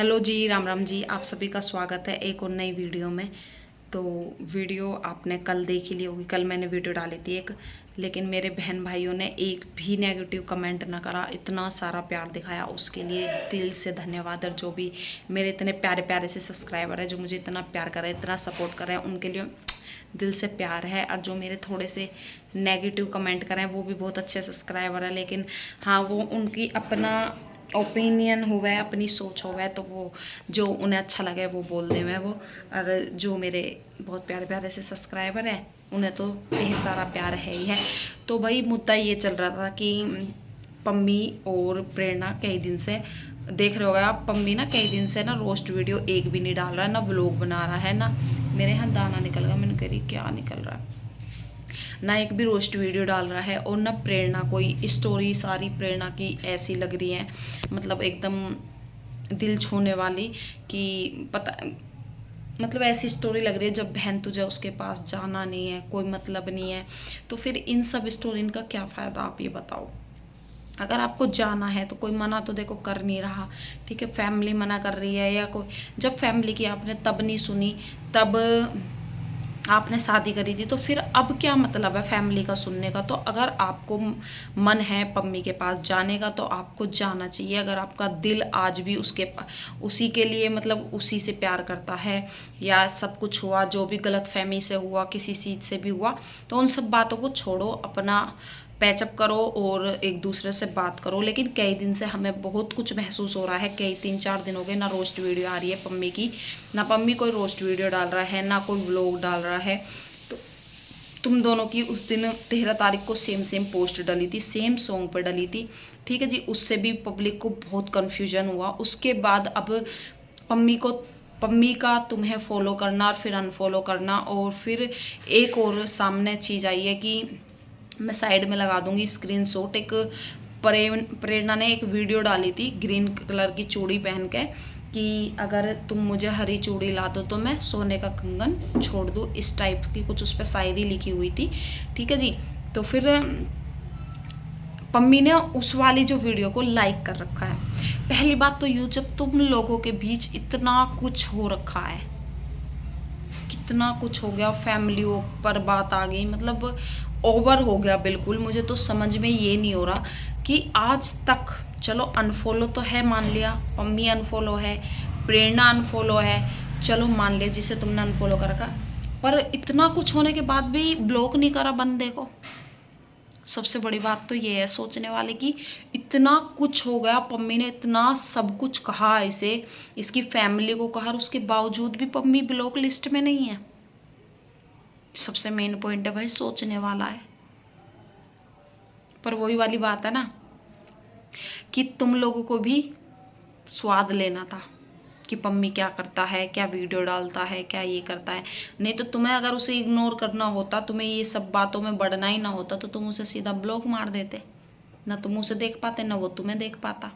Hello जी, राम राम जी। आप सभी का स्वागत है एक और नई वीडियो में। तो वीडियो आपने कल देख ही ली होगी। कल मैंने वीडियो डाली थी एक, लेकिन मेरे बहन भाइयों ने एक भी नेगेटिव कमेंट ना करा। इतना सारा प्यार दिखाया, उसके लिए दिल से धन्यवाद। और जो भी मेरे इतने प्यारे प्यारे से सब्सक्राइबर है, जो मुझे इतना प्यार कर रहे हैं, इतना सपोर्ट कर रहे हैं, उनके लिए दिल से प्यार है। और जो मेरे थोड़े से नेगेटिव कमेंट करें, वो भी बहुत अच्छे सब्सक्राइबर है, लेकिन हाँ, वो उनकी अपना ओपिनियन हुआ है, अपनी सोच हुआ है, तो वो जो उन्हें अच्छा लगे वो बोल दें मैं वो। और जो मेरे बहुत प्यारे प्यारे से सब्सक्राइबर हैं, उन्हें तो ढेर सारा प्यार है ही है। तो भाई मुद्दा ये चल रहा था कि पम्मी और प्रेरणा कई दिन से देख रहे होगा आप। पम्मी ना कई दिन से ना रोस्ट वीडियो एक भी नहीं डाल रहा है, ना व्लॉग बना रहा है, ना मेरे यहाँ दाना निकल गया। मैंने कह रही क्या निकल रहा है, ना एक भी रोस्ट वीडियो डाल रहा है। और ना प्रेरणा कोई स्टोरी, सारी प्रेरणा की ऐसी लग रही है, मतलब एकदम दिल छूने वाली, कि पता मतलब ऐसी स्टोरी लग रही है जब बहन तुझे उसके पास जाना नहीं है, कोई मतलब नहीं है, तो फिर इन सब स्टोरी का क्या फ़ायदा, आप ये बताओ। अगर आपको जाना है तो कोई मना तो देखो कर नहीं रहा, ठीक है। फैमिली मना कर रही है या कोई, जब फैमिली की आपने तब नहीं सुनी, तब आपने शादी करी थी, तो फिर अब क्या मतलब है फैमिली का सुनने का। तो अगर आपको मन है पम्मी के पास जाने का, तो आपको जाना चाहिए। अगर आपका दिल आज भी उसी के लिए, मतलब उसी से प्यार करता है, या सब कुछ हुआ जो भी गलत फहमी से हुआ, किसी चीज़ से भी हुआ, तो उन सब बातों को छोड़ो, अपना पैचअप करो और एक दूसरे से बात करो। लेकिन कई दिन से हमें बहुत कुछ महसूस हो रहा है, कई 3-4 दिन हो गए ना रोस्ट वीडियो आ रही है पम्मी की, ना पम्मी कोई रोस्ट वीडियो डाल रहा है, ना कोई व्लॉग डाल रहा है। तो तुम दोनों की उस दिन 13 तारीख को सेम पोस्ट डली थी, सेम सॉन्ग पर डली थी, ठीक है जी। उससे भी पब्लिक को बहुत कन्फ्यूजन हुआ। उसके बाद अब पम्मी का तुम्हें फॉलो करना और फिर अनफॉलो करना, और फिर एक और सामने चीज़ आई है कि मैं साइड में लगा दूंगी स्क्रीनशॉट। एक प्रेरणा ने एक वीडियो डाली थी ग्रीन कलर की चूड़ी पहन के, कि अगर तुम मुझे हरी चूड़ी ला दो तो मैं सोने का कंगन छोड़ दूँ, इस टाइप की कुछ उस पर शायरी लिखी हुई थी, ठीक है जी। तो फिर पम्मी ने उस वाली जो वीडियो को लाइक कर रखा है। पहली बात तो यूँ, जब तुम लोगों के बीच इतना कुछ हो रखा है, कितना कुछ हो गया, फैमिली पर बात आ गई, मतलब ओवर हो गया बिल्कुल। मुझे तो समझ में ये नहीं हो रहा कि आज तक, चलो अनफॉलो तो है, मान लिया पम्मी अनफॉलो है, प्रेरणा अनफॉलो है, चलो मान लिया जिसे तुमने अनफॉलो कर रखा, पर इतना कुछ होने के बाद भी ब्लॉक नहीं करा बंदे को। सबसे बड़ी बात तो ये है सोचने वाले की, इतना कुछ हो गया, पम्मी ने इतना सब कुछ कहा इसे, इसकी फैमिली को कहा, और उसके बावजूद भी पम्मी ब्लॉक लिस्ट में नहीं है। सबसे मेन पॉइंट है भाई, सोचने वाला है। पर वही वाली बात है ना, कि तुम लोगों को भी स्वाद लेना था कि पम्मी क्या करता है, क्या वीडियो डालता है, क्या ये करता है। नहीं तो तुम्हें अगर उसे इग्नोर करना होता, तुम्हें ये सब बातों में बढ़ना ही ना होता, तो तुम उसे सीधा ब्लॉक मार देते। ना तुम उसे देख पाते, ना वो तुम्हें देख पाता।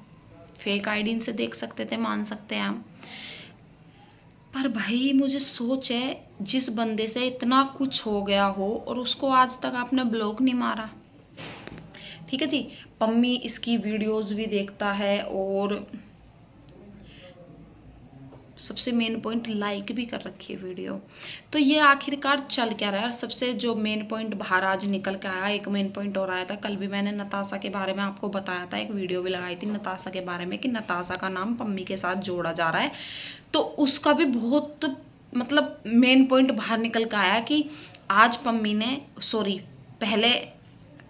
फेक आईडी से देख सकते थे, मान सकते हैं हम। पर भाई मुझे सोच है, जिस बंदे से इतना कुछ हो गया हो और उसको आज तक आपने ब्लॉक नहीं मारा, ठीक है जी। पम्मी इसकी वीडियोस भी देखता है, और सबसे मेन पॉइंट लाइक भी कर रखी है वीडियो। तो ये आखिरकार चल क्या रहा है। सबसे जो मेन पॉइंट बाहर आज निकल के आया, एक मेन पॉइंट और आया था, कल भी मैंने नताशा के बारे में आपको बताया था, एक वीडियो भी लगाई थी नताशा के बारे में, कि नताशा का नाम पम्मी के साथ जोड़ा जा रहा है। तो उसका भी बहुत, मतलब मेन पॉइंट बाहर निकल के आया कि आज पम्मी ने, सॉरी, पहले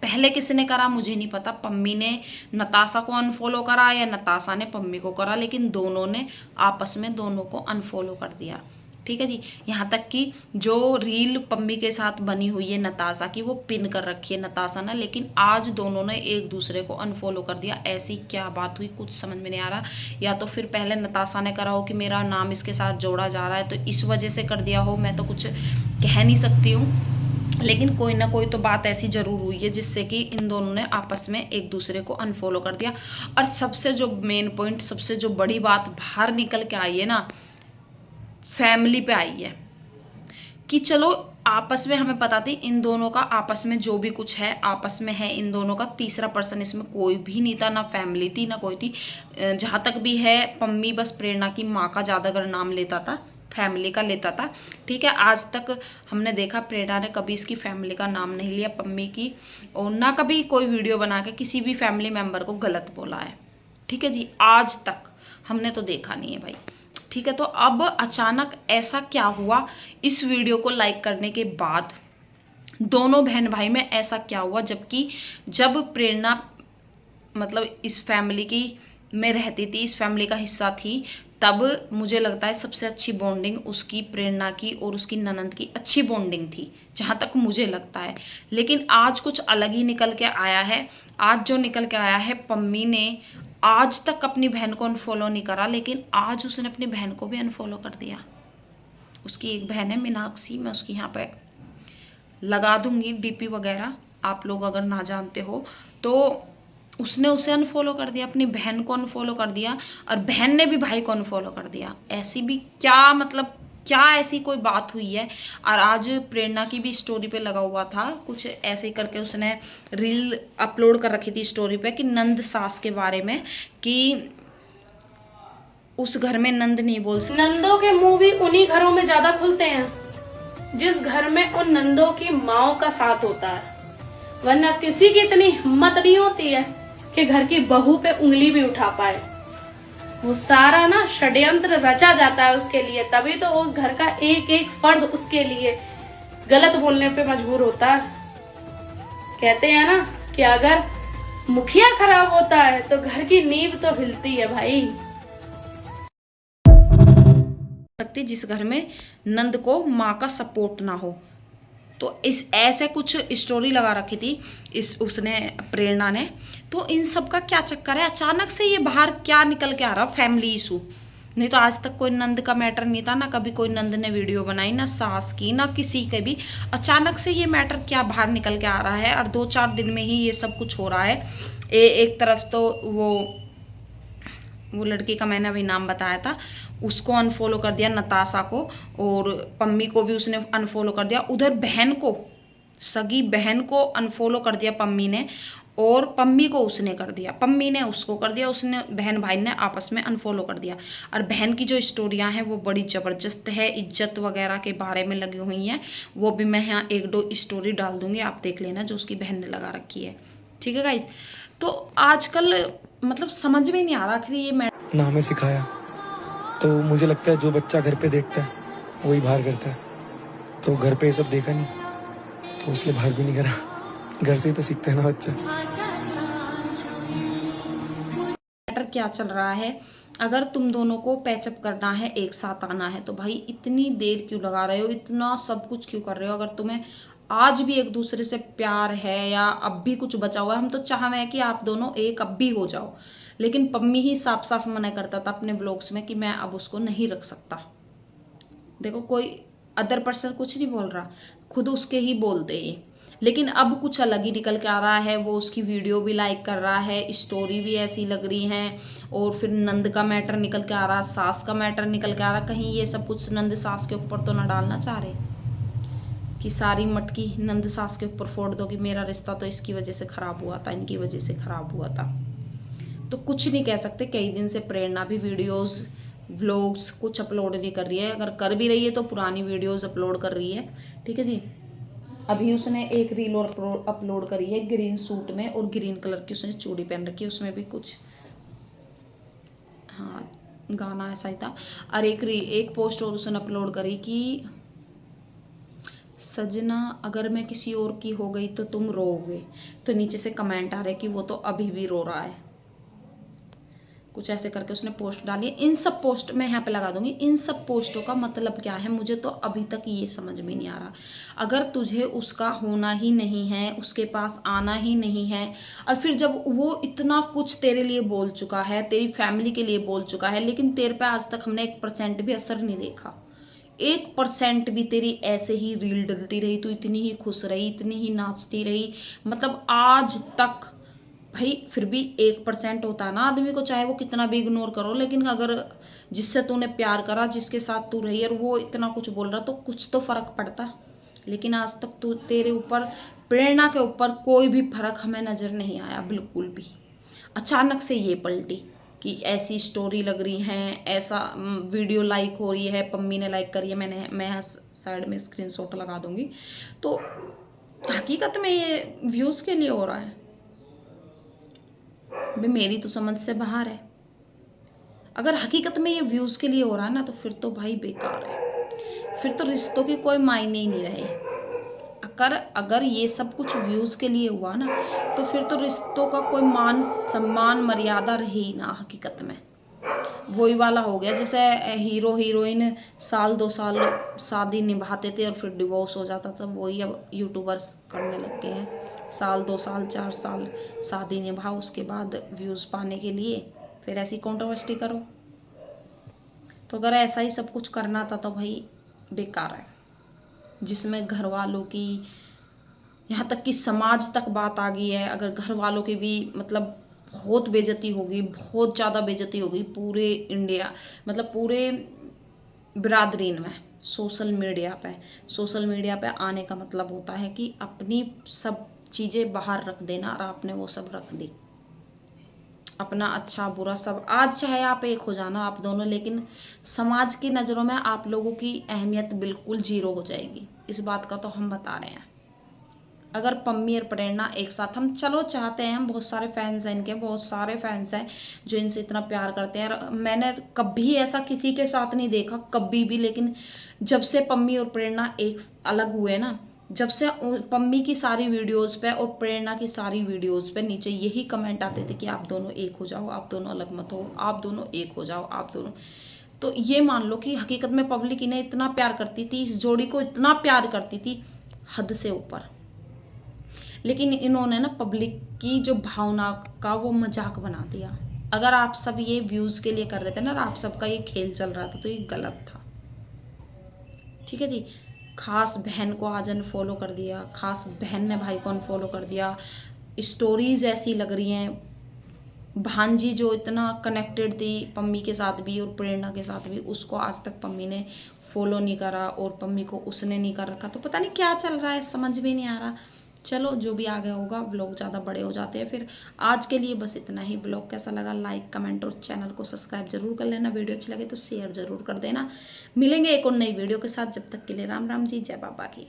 पहले किसने करा मुझे नहीं पता, पम्मी ने नताशा को अनफॉलो करा या नताशा ने पम्मी को करा, लेकिन दोनों ने आपस में दोनों को अनफॉलो कर दिया, ठीक है जी। यहाँ तक कि जो रील पम्मी के साथ बनी हुई है नताशा की, वो पिन कर रखी है नताशा ने, लेकिन आज दोनों ने एक दूसरे को अनफॉलो कर दिया। ऐसी क्या बात हुई, कुछ समझ में नहीं आ रहा। या तो फिर पहले नताशा ने करा हो कि मेरा नाम इसके साथ जोड़ा जा रहा है, तो इस वजह से कर दिया हो, मैं तो कुछ कह नहीं सकती हूँ। लेकिन कोई ना कोई तो बात ऐसी जरूर हुई है जिससे कि इन दोनों ने आपस में एक दूसरे को अनफॉलो कर दिया। और सबसे जो मेन पॉइंट, सबसे जो बड़ी बात बाहर निकल के आई है ना, फैमिली पे आई है, कि चलो आपस में हमें पता थी इन दोनों का आपस में जो भी कुछ है आपस में है इन दोनों का, तीसरा पर्सन इसमें कोई भी नहीं था, ना फैमिली थी ना कोई थी। जहाँ तक भी है पम्मी बस प्रेरणा की माँ का ज़्यादा अगर नाम लेता था, फैमिली का लेता था। ठीक है, आज तक हमने देखा प्रेरणा ने कभी इसकी फैमिली का नाम नहीं लिया, पम्मी की, और ना कभी कोई वीडियो बना के किसी भी फैमिली मेम्बर को गलत बोला है। ठीक है जी, आज तक हमने तो देखा नहीं है भाई। ठीक है, तो अब अचानक ऐसा क्या हुआ इस वीडियो को लाइक करने के बाद, दोनों बहन भाई में ऐसा क्या हुआ, जबकि जब प्रेरणा मतलब इस फैमिली की में रहती थी, इस फैमिली का हिस्सा थी, तब मुझे लगता है सबसे अच्छी बॉन्डिंग उसकी प्रेरणा की और उसकी ननंद की अच्छी बॉन्डिंग थी, जहाँ तक मुझे लगता है। लेकिन आज कुछ अलग ही निकल के आया है। आज जो निकल के आया है, पम्मी ने आज तक अपनी बहन को अनफॉलो नहीं करा, लेकिन आज उसने अपनी बहन को भी अनफॉलो कर दिया। उसकी एक बहन है मीनाक्षी, मैं उसकी यहाँ पे लगा दूंगी डीपी वगैरह, आप लोग अगर ना जानते हो तो। उसने उसे अनफॉलो कर दिया, अपनी बहन को अनफॉलो कर दिया, और बहन ने भी भाई को अनफॉलो कर दिया। ऐसी भी क्या, मतलब क्या ऐसी कोई बात हुई है। और आज प्रेरणा की भी स्टोरी पे लगा हुआ था कुछ ऐसे ही करके, उसने रील अपलोड कर रखी थी स्टोरी पे कि नंद सास के बारे में, कि उस घर में नंद नहीं बोल सकती। नंदों के मुंह भी उन्हीं घरों में ज्यादा खुलते हैं जिस घर में उन नंदों की माओ का साथ होता है, वरना किसी की इतनी हिम्मत नहीं होती है कि घर की बहू पे उंगली भी उठा पाए। वो सारा ना षड्यंत्र रचा जाता है उसके लिए, तभी तो उस घर का एक एक फर्द उसके लिए गलत बोलने पे मजबूर होता है। कहते हैं ना कि अगर मुखिया खराब होता है तो घर की नींव तो हिलती है भाई। सकती जिस घर में नंद को माँ का सपोर्ट ना हो। तो इस ऐसे कुछ स्टोरी लगा रखी थी इस उसने प्रेरणा ने। तो इन सब का क्या चक्कर है, अचानक से ये बाहर क्या निकल के आ रहा, फैमिली इशू। नहीं तो आज तक कोई नंद का मैटर नहीं था, ना कभी कोई नंद ने वीडियो बनाई, ना सास की, ना किसी के भी। अचानक से ये मैटर क्या बाहर निकल के आ रहा है, और 2-4 दिन में ही ये सब कुछ हो रहा है। एक तरफ तो वो लड़की का मैंने अभी नाम बताया था, उसको अनफॉलो कर दिया, नताशा को, और पम्मी को भी उसने अनफॉलो कर दिया। उधर बहन को, सगी बहन को अनफॉलो कर दिया पम्मी ने, और पम्मी को उसने कर दिया, पम्मी ने उसको कर दिया, उसने बहन भाई ने आपस में अनफॉलो कर दिया। और बहन की जो स्टोरियां हैं वो बड़ी ज़बरदस्त है, इज्जत वगैरह के बारे में लगी हुई हैं। वो भी मैं यहाँ 1-2 स्टोरी डाल दूंगी, आप देख लेना, जो उसकी बहन ने लगा रखी है। ठीक है गाइज, तो आजकल मतलब समझ में नहीं आ रहा आखिर ये ना हमें सिखाया, तो मुझे लगता है जो बच्चा घर पे देखता है वही बाहर करता है। तो घर पे ये सब देखा नहीं, तो इसलिए बाहर भी नहीं करा। घर से ही तो सीखता है ना बच्चा। मैटर क्या चल रहा है। अगर तुम दोनों को पैचअप करना है, एक साथ आना है, तो भाई इतनी देर क्यों लगा रहे हो, इतना सब कुछ क्यों कर रहे हो। अगर तुम्हें आज भी एक दूसरे से प्यार है, या अब भी कुछ बचा हुआ है, हम तो चाह रहे हैं कि आप दोनों एक अब भी हो जाओ। लेकिन पम्मी ही साफ साफ मना करता था अपने ब्लॉग्स में कि मैं अब उसको नहीं रख सकता। देखो, कोई अदर पर्सन कुछ नहीं बोल रहा, खुद उसके ही बोलते ये। लेकिन अब कुछ अलग ही निकल के आ रहा है। वो उसकी वीडियो भी लाइक कर रहा है, स्टोरी भी ऐसी लग रही है, और फिर नंद का मैटर निकल के आ रहा, सास का मैटर निकल के आ रहा। कहीं ये सब कुछ नंद सास के ऊपर तो ना डालना चाह रहे कि सारी मटकी नंद सास के ऊपर फोड़ दो कि मेरा रिश्ता तो इसकी वजह से खराब हुआ था, इनकी वजह से खराब हुआ था। तो कुछ नहीं कह सकते। कई दिन से प्रेरणा भी वीडियोस व्लॉग्स कुछ अपलोड नहीं कर रही है, अगर कर भी रही है तो पुरानी वीडियोस अपलोड कर रही है। ठीक है जी, अभी उसने एक रील और अपलोड करी है ग्रीन सूट में, और ग्रीन कलर की उसने चूड़ी पहन रखी है, उसमें भी कुछ हाँ गाना ऐसा ही था। और एक पोस्ट और उसने अपलोड करी कि सजना अगर मैं किसी और की हो गई तो तुम रोओगे। तो नीचे से कमेंट आ रहे कि वो तो अभी भी रो रहा है, कुछ ऐसे करके उसने पोस्ट डाली है। इन सब पोस्ट मैं यहाँ पे लगा दूंगी, इन सब पोस्टों का मतलब क्या है मुझे तो अभी तक ये समझ में नहीं आ रहा। अगर तुझे उसका होना ही नहीं है, उसके पास आना ही नहीं है, और फिर जब वो इतना कुछ तेरे लिए बोल चुका है, तेरी फैमिली के लिए बोल चुका है, लेकिन तेरे पे आज तक हमने 1% भी असर नहीं देखा, 1% भी तेरी ऐसे ही रील डलती रही, तू इतनी ही खुश रही, इतनी ही नाचती रही, मतलब आज तक भाई फिर भी 1% होता है ना आदमी को, चाहे वो कितना भी इग्नोर करो। लेकिन अगर जिससे तूने प्यार करा, जिसके साथ तू रही, और वो इतना कुछ बोल रहा, तो कुछ तो फर्क पड़ता। लेकिन आज तक तो तेरे ऊपर, प्रेरणा के ऊपर कोई भी फर्क हमें नज़र नहीं आया, बिल्कुल भी। अचानक से ये पलटी कि ऐसी स्टोरी लग रही हैं, ऐसा वीडियो लाइक हो रही है, पम्मी ने लाइक करी है, मैं साइड में स्क्रीनशॉट लगा दूंगी। तो हकीकत में ये व्यूज़ के लिए हो रहा है? भाई मेरी तो समझ से बाहर है। अगर हकीकत में ये व्यूज़ के लिए हो रहा है ना, तो फिर तो भाई बेकार है, फिर तो रिश्तों के कोई मायने ही नहीं रहे। अगर ये सब कुछ व्यूज़ के लिए हुआ ना, तो फिर तो रिश्तों का कोई मान सम्मान मर्यादा रही ही ना हकीकत में। वही वाला हो गया जैसे हीरो हीरोइन साल 2 साल शादी निभाते थे और फिर डिवोर्स हो जाता था, वही अब यूट्यूबर्स करने लग गए हैं। साल 2 साल 4 साल शादी निभाओ, उसके बाद व्यूज़ पाने के लिए फिर ऐसी कंट्रोवर्सी करो। तो अगर ऐसा ही सब कुछ करना था तो भाई बेकार है, जिसमें घर वालों की, यहाँ तक कि समाज तक बात आ गई है। अगर घर वालों की भी मतलब बहुत बेइज्जती होगी, बहुत ज़्यादा बेइज्जती होगी पूरे इंडिया, मतलब पूरे बिरादरीन में। सोशल मीडिया पे आने का मतलब होता है कि अपनी सब चीज़ें बाहर रख देना, और आपने वो सब रख दी, अपना अच्छा बुरा सब। आज चाहे आप एक हो जाना आप दोनों, लेकिन समाज की नज़रों में आप लोगों की अहमियत बिल्कुल जीरो हो जाएगी। इस बात का तो हम बता रहे हैं। अगर पम्मी और प्रेरणा एक साथ, हम चलो चाहते हैं, हम बहुत सारे फैंस हैं इनके, बहुत सारे फैंस हैं जो इनसे इतना प्यार करते हैं, और मैंने कभी ऐसा किसी के साथ नहीं देखा कभी भी। लेकिन जब से पम्मी और प्रेरणा एक अलग हुए ना, जब से पम्मी की सारी वीडियोस पे और प्रेरणा की सारी वीडियोस पे नीचे यही कमेंट आते थे कि आप दोनों एक हो जाओ, आप दोनों अलग मत हो, आप दोनों एक हो जाओ, आप दोनों। तो ये मान लो कि हकीकत में पब्लिक इन्हें इतना प्यार करती थी, इस जोड़ी को इतना प्यार करती थी, हद से ऊपर। लेकिन इन्होंने ना पब्लिक की जो भावना का वो मजाक बना दिया। अगर आप सब ये व्यूज़ के लिए कर रहे थे ना, और आप सबका ये खेल चल रहा था, तो ये गलत था। ठीक है जी। खास बहन को आज अनफॉलो कर दिया, खास बहन ने भाई को अनफॉलो कर दिया। स्टोरीज ऐसी लग रही हैं, भांजी जो इतना कनेक्टेड थी पम्मी के साथ भी और प्रेरणा के साथ भी, उसको आज तक पम्मी ने फॉलो नहीं करा, और पम्मी को उसने नहीं कर रखा। तो पता नहीं क्या चल रहा है, समझ भी नहीं आ रहा। चलो जो भी आ गया होगा, व्लॉग ज़्यादा बड़े हो जाते हैं। फिर आज के लिए बस इतना ही। व्लॉग कैसा लगा लाइक कमेंट और चैनल को सब्सक्राइब जरूर कर लेना। वीडियो अच्छी लगे तो शेयर जरूर कर देना। मिलेंगे एक और नई वीडियो के साथ, जब तक के लिए राम राम जी, जय बाबा की।